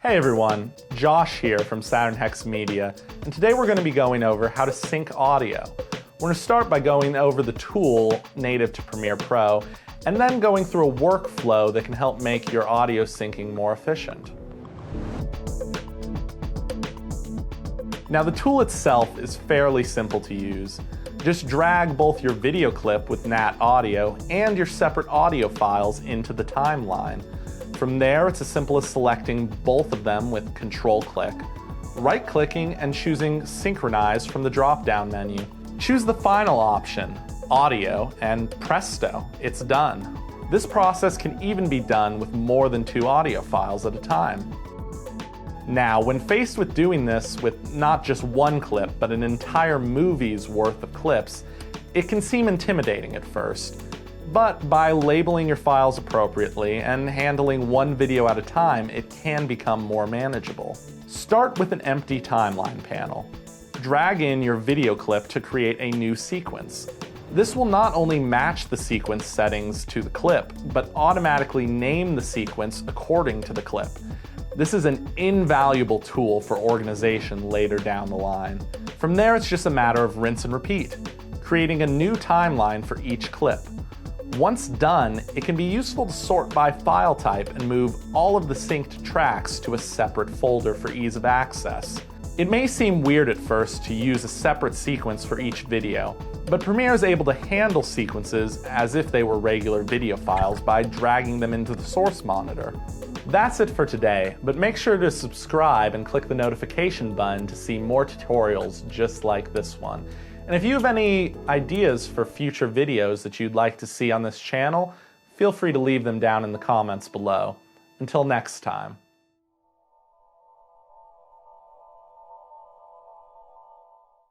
Hey everyone, Josh here from Saturn Media, and today we're going to be going over how to sync audio. We're going to start by going over the tool native to Premiere Pro, and then going through a workflow that can help make your audio syncing more efficient. Now the tool itself is fairly simple to use. Just drag both your video clip with NAT audio and your separate audio files into the timeline. From there, it's as simple as selecting both of them with Control-click, right-clicking and choosing Synchronize from the drop-down menu. Choose the final option, Audio, and presto, it's done. This process can even be done with more than 2 audio files at a time. Now, when faced with doing this with not just one clip, but an entire movie's worth of clips, it can seem intimidating at first. But by labeling your files appropriately and handling one video at a time, it can become more manageable. Start with an empty timeline panel. Drag in your video clip to create a new sequence. This will not only match the sequence settings to the clip, but automatically name the sequence according to the clip. This is an invaluable tool for organization later down the line. From there, it's just a matter of rinse and repeat, creating a new timeline for each clip. Once done, it can be useful to sort by file type and move all of the synced tracks to a separate folder for ease of access. It may seem weird at first to use a separate sequence for each video, but Premiere is able to handle sequences as if they were regular video files by dragging them into the source monitor. That's it for today, but make sure to subscribe and click the notification button to see more tutorials just like this one. And if you have any ideas for future videos that you'd like to see on this channel, feel free to leave them down in the comments below. Until next time.